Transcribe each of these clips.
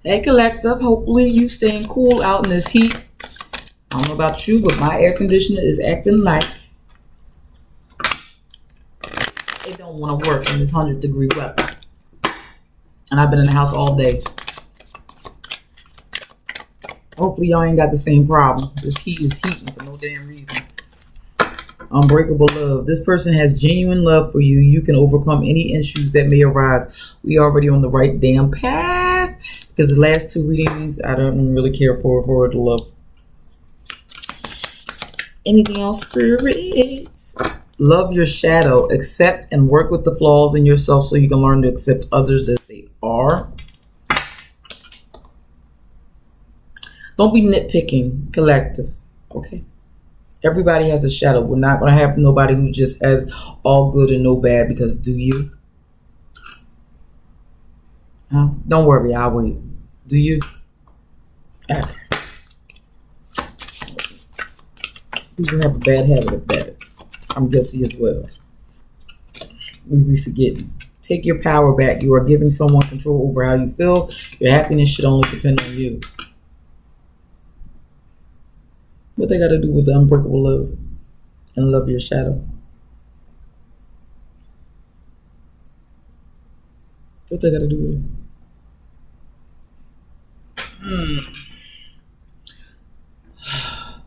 Hey, collective. Hopefully you staying cool out in this heat. I don't know about you, but my air conditioner is acting like it don't want to work in this 100-degree weather. And I've been in the house all day. Hopefully y'all ain't got the same problem. This heat is heating for no damn reason. Unbreakable love. This person has genuine love for you. You can overcome any issues that may arise. We already on the right damn path. Because the last two readings, I don't really care for the love. Anything else, spirits? Love your shadow. Accept and work with the flaws in yourself so you can learn to accept others as they are. Don't be nitpicking, collective. Okay? Everybody has a shadow. We're not going to have nobody who just has all good and no bad, because do you? Huh? Don't worry, I'll wait. Do you? Okay. People have a bad habit of that. I'm guilty as well. We be forgetting. Take your power back. You are giving someone control over how you feel. Your happiness should only depend on you. What they got to do with the unbreakable love and love your shadow? What they got to do with it?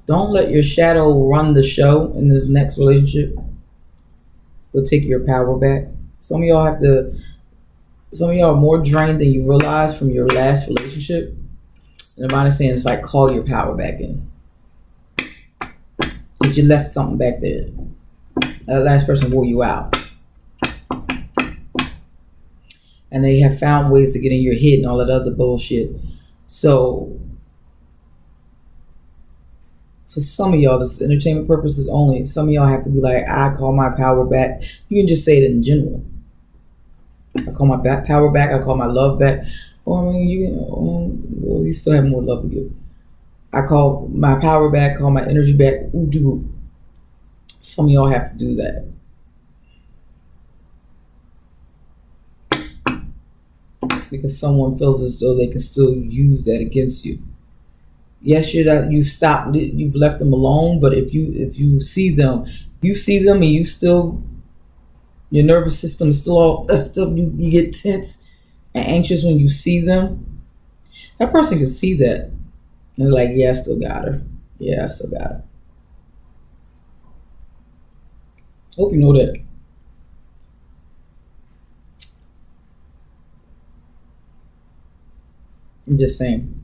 Don't let your shadow run the show in this next relationship. But take your power back. Some of y'all are more drained than you realize from your last relationship. And the mind is saying it's like, call your power back in. Because you left something back there. That last person wore you out. And they have found ways to get in your head and all that other bullshit. So, for some of y'all, this is entertainment purposes only. Some of y'all have to be like, I call my power back. You can just say it in general. I call my power back. I call my love back. Oh, I mean, well, you still have more love to give. I call my power back, call my energy back. Ooh. Some of y'all have to do that. Because someone feels as though they can still use that against you. Yes, you've stopped, you've left them alone, but if you see them and you still, your nervous system is still all left up, you get tense and anxious when you see them. That person can see that. And they're like, yeah, I still got her. Yeah, I still got her. Hope you know that. I'm just saying.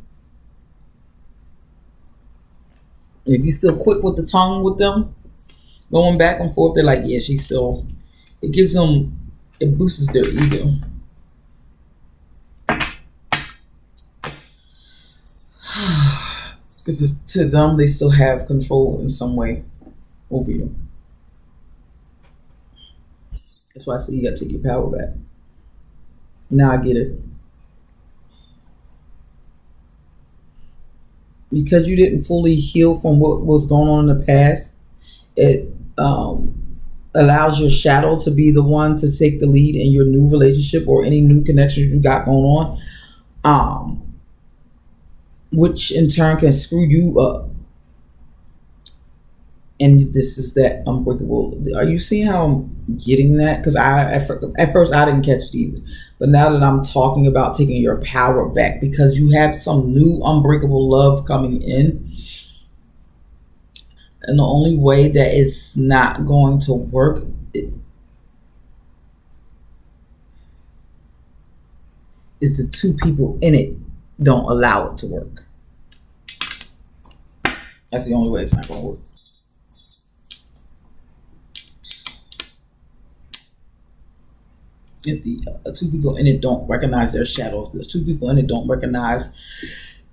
If you still quick with the tongue with them, going back and forth, they're like, yeah, she's still. It gives them, it boosts their ego. Because to them, they still have control in some way over you. That's why I say you got to take your power back. Now I get it. Because you didn't fully heal from what was going on in the past, it allows your shadow to be the one to take the lead in your new relationship or any new connections you got going on. Which in turn can screw you up. And this is that unbreakable. Are you seeing how I'm getting that? Because at first I didn't catch it either. But now that I'm talking about taking your power back, because you have some new unbreakable love coming in. And the only way that it's not going to work is the two people in it don't allow it to work. That's the only way it's not going to work. If the two people in it don't recognize their shadow, if the two people in it don't recognize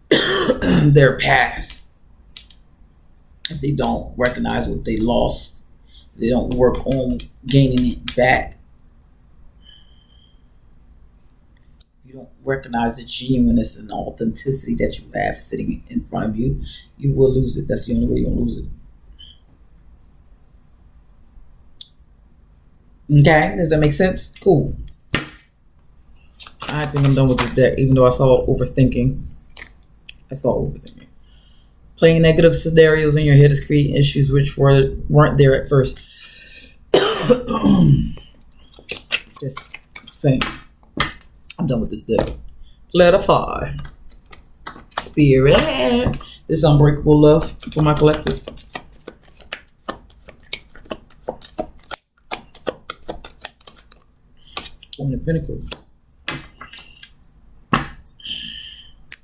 their past, if they don't recognize what they lost, they don't work on gaining it back, you don't recognize the genuineness and authenticity that you have sitting in front of you, you will lose it. That's the only way you'll lose it. Okay, does that make sense? Cool. I think I'm done with this deck, even though I saw overthinking. Playing negative scenarios in your head is creating issues which weren't there at first. Just saying. I'm done with this deck. Clarify. Spirit. This is unbreakable love for my collective. Queen of Pentacles.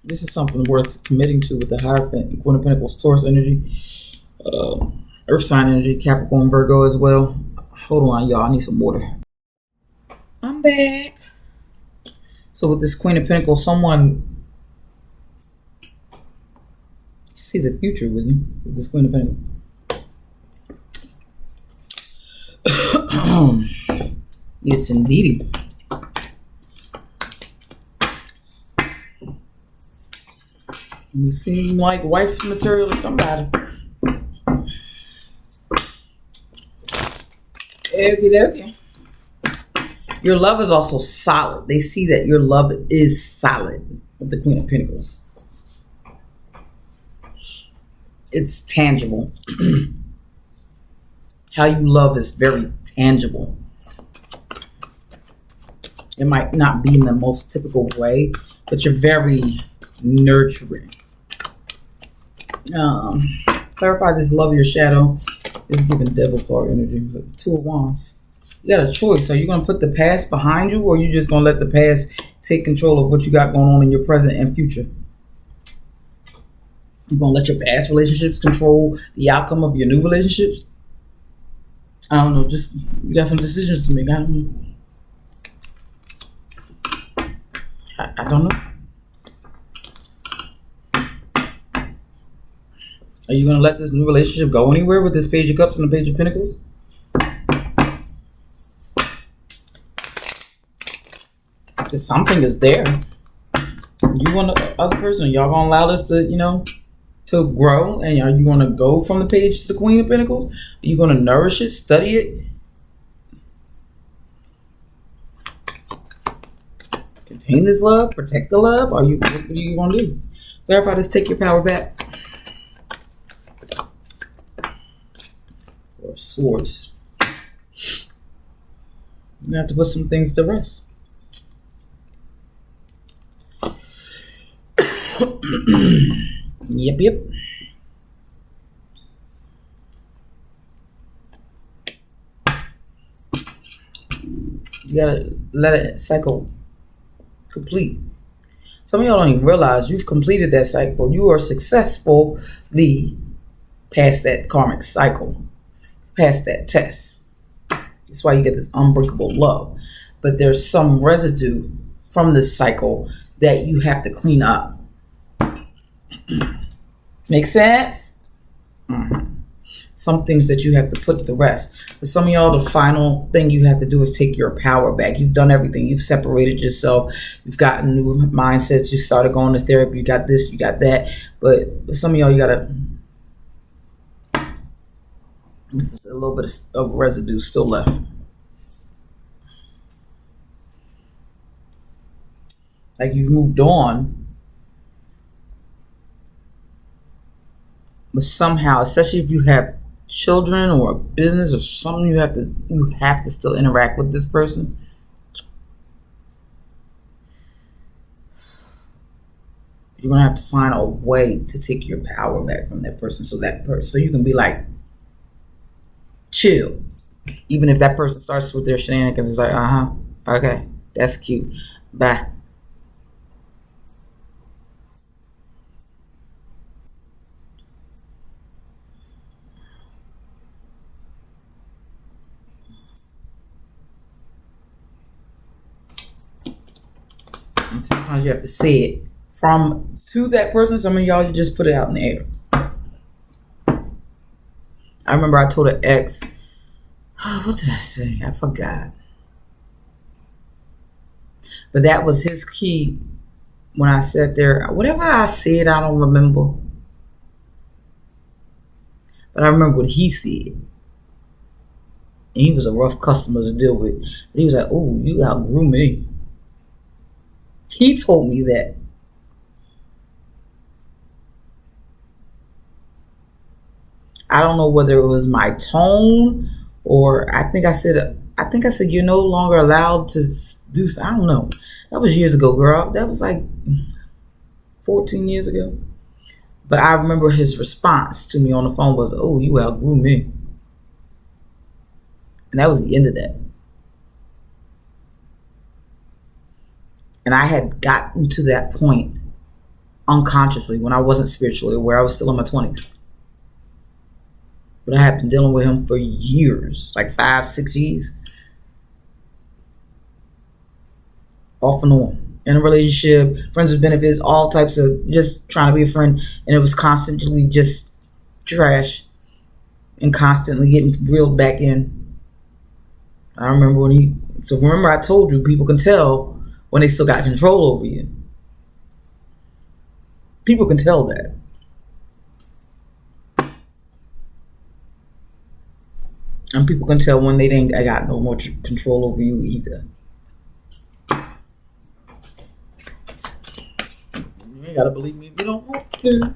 This is something worth committing to with the Hierophant, Queen of Pentacles, Taurus energy, Earth sign energy, Capricorn, Virgo as well. Hold on, y'all. I need some water. I'm back. So with this Queen of Pentacles, someone sees a future with you, with this Queen of Pentacles. Yes, indeed. You seem like wife material to somebody. Okay. Your love is also solid. They see that your love is solid with the Queen of Pentacles. It's tangible. How you love is very tangible. It might not be in the most typical way, but you're very nurturing. Clarify this love of your shadow is giving devil card energy. Two of Wands. You got a choice. Are you going to put the past behind you, or are you just going to let the past take control of what you got going on in your present and future? You're going to let your past relationships control the outcome of your new relationships? I don't know. Just, you got some decisions to make. I don't know. I don't know. Are you going to let this new relationship go anywhere with this Page of Cups and the Page of Pentacles? Because something is there. You want the other person, y'all going to allow this to, to grow? And are you going to go from the Page to the Queen of Pentacles? Are you going to nourish it, study it? Contain this love? Protect the love? What are you going to do? Clarify this, take your power back. Or swords. You have to put some things to rest. Yep. You gotta let it cycle complete. Some of y'all don't even realize you've completed that cycle. You are successfully past that karmic cycle, past that test. That's why you get this unbreakable love. But there's some residue from this cycle that you have to clean up. Make sense? Mm-hmm. Some things that you have to put to rest. For some of y'all, the final thing you have to do is take your power back. You've done everything. You've separated yourself. You've gotten new mindsets. You started going to therapy. You got this, you got that. But for some of y'all, you got to... This is a little bit of residue still left. Like you've moved on. But somehow, especially if you have children or a business or something, you have to still interact with this person. You're gonna have to find a way to take your power back from that person, so you can be like, chill. Even if that person starts with their shenanigans, it's like, okay, that's cute, bye. And sometimes you have to say it to that person. Some of y'all, you just put it out in the air. I remember I told an ex, what did I say? I forgot. But that was his key when I sat there. Whatever I said, I don't remember. But I remember what he said. And he was a rough customer to deal with. But he was like, oh, you outgrew me. He told me that. I don't know whether it was my tone or I think I said you're no longer allowed to do. I don't know. That was years ago, girl. That was like 14 years ago. But I remember his response to me on the phone was, "Oh, you outgrew me," and that was the end of that. And I had gotten to that point unconsciously when I wasn't spiritually aware. I was still in my 20s. But I had been dealing with him for years, like 5, 6 years. Off and on. In a relationship, friends with benefits, all types of just trying to be a friend. And it was constantly just trash and constantly getting reeled back in. I remember remember I told you people can tell when they still got control over you. People can tell that. And people can tell when they ain't got no more control over you either. You gotta believe me if you don't want to.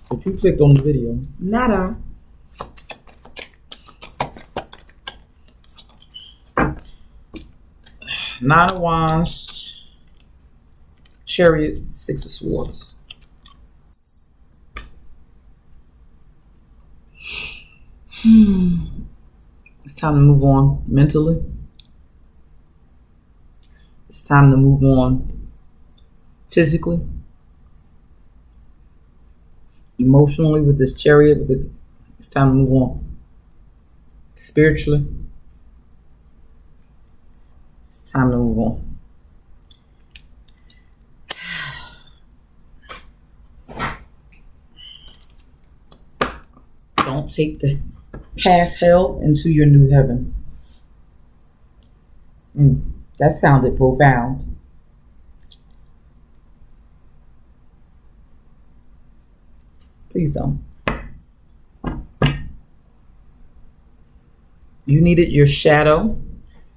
But you clicked on the video. Nada. Nine of Wands, Chariot, Six of Swords. It's time to move on mentally. It's time to move on physically, emotionally with this Chariot. It's time to move on spiritually. It's time to move on. Don't take the past hell into your new heaven. That sounded profound. Please don't. You needed your shadow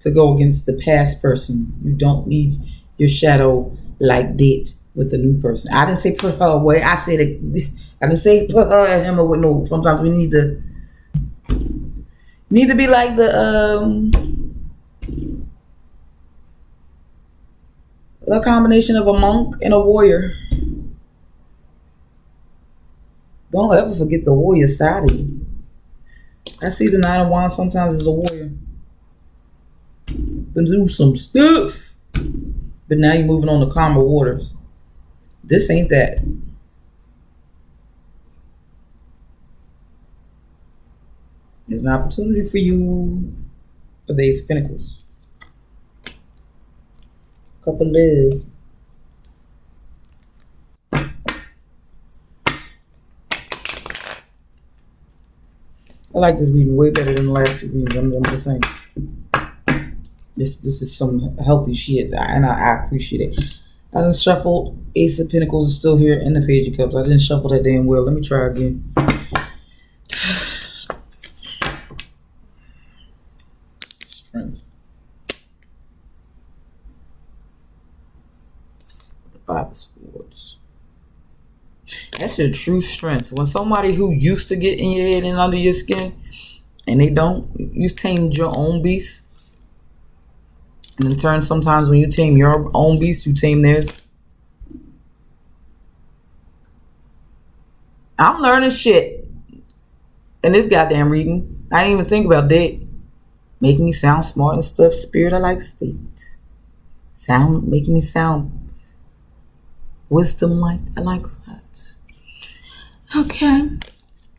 to go against the past person. You don't need your shadow like that with the new person. I didn't say put her away. I didn't say put her and him away. No, sometimes we need to be like the combination of a monk and a warrior. Don't ever forget the warrior side of you. I see the Nine of Wands sometimes as a warrior. Been doing some stuff. But now you're moving on to calmer waters. This ain't that. There's an opportunity for you for the Ace of Pentacles. Couple live. I like this reading way better than the last two readings. I'm just saying. This is some healthy shit, and I appreciate it. I done shuffled. Ace of Pentacles is still here, and the Page of Cups. I didn't shuffle that damn well. Let me try again. Strength. The Five of Swords. That's your true strength. When somebody who used to get in your head and under your skin, and they don't, you've tamed your own beast. And in turn, sometimes when you tame your own beast, you tame theirs. I'm learning shit in this goddamn reading. I didn't even think about that. Making me sound smart and stuff. Spirit, I like state. Making me sound wisdom-like. I like that. Okay.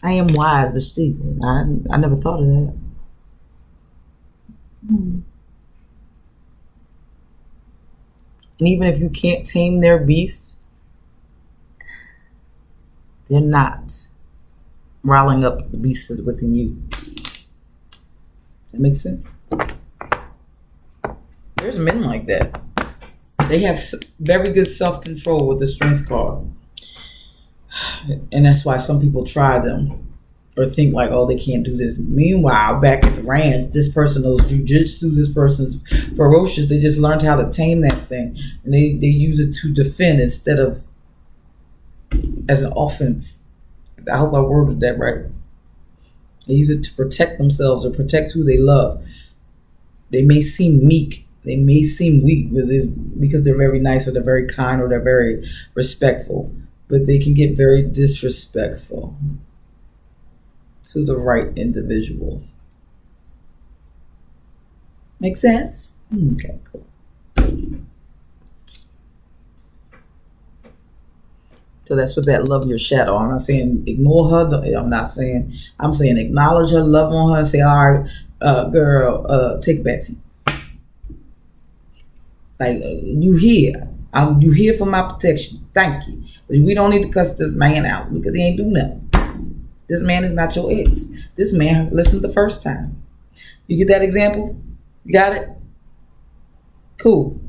I am wise, but see, I never thought of that. And even if you can't tame their beast, they're not riling up the beast within you. That makes sense? There's men like that. They have very good self-control with the Strength card. And that's why some people try them. or think like, oh, they can't do this. Meanwhile, back at the ranch, this person knows jujitsu, this person's ferocious. They just learned how to tame that thing, and they use it to defend instead of as an offense. I hope I worded that right. They use it to protect themselves or protect who they love. They may seem meek, they may seem weak because they're very nice or they're very kind or they're very respectful, but they can get very disrespectful to the right individuals. Make sense? Okay, cool. So that's what that love your shadow. I'm not saying ignore her. I'm saying acknowledge her, love on her, and say, all right, girl, take backseat. Like, you here. You here for my protection. Thank you. But we don't need to cuss this man out because he ain't do nothing. This man is not your ex. This man listened the first time. You get that example? You got it? Cool.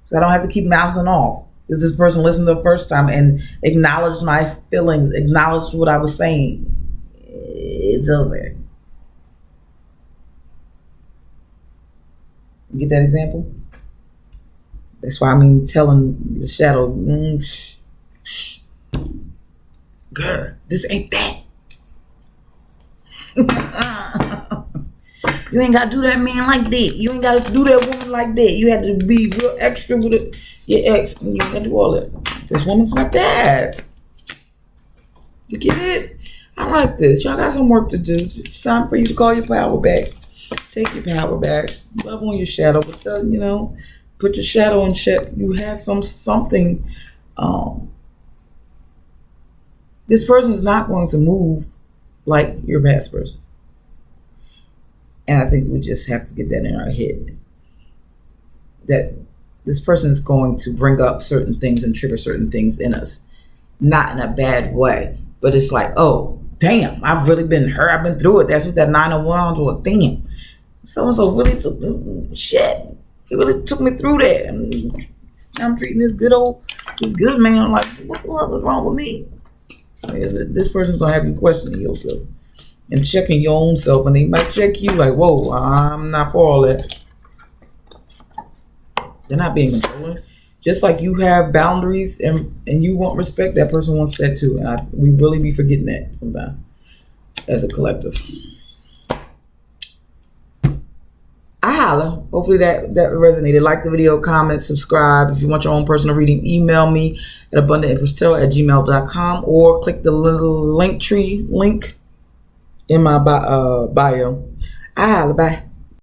So I don't have to keep mouthing off. Because this person listened the first time and acknowledged my feelings, acknowledged what I was saying. It's over. You get that example? That's why I mean telling the shadow, girl, this ain't that. You ain't got to do that man like that. You ain't got to do that woman like that. You had to be real extra with your ex. And you got to do all that. This woman's like that. You get it? I like this. Y'all got some work to do. It's time for you to call your power back. Take your power back. Love on your shadow. But put your shadow in check. You have something. This person is not going to move like your past person. And I think we just have to get that in our head. That this person is going to bring up certain things and trigger certain things in us. Not in a bad way. But it's like, oh, damn, I've really been hurt. I've been through it. That's what that 901 was. Damn. So-and-so really took the shit. He really took me through that. And I'm treating this good man. I'm like, what the fuck was wrong with me? This person's going to have you questioning yourself. And checking your own self, and they might check you like, whoa, I'm not for all that. They're not being controlling. Just like you have boundaries and you want respect, that person wants that too. And we really be forgetting that sometimes as a collective. I holla. Hopefully that resonated. Like the video, comment, subscribe. If you want your own personal reading, email me at abundantinterestel@gmail.com or click the little link in my bio. I holla. Bye.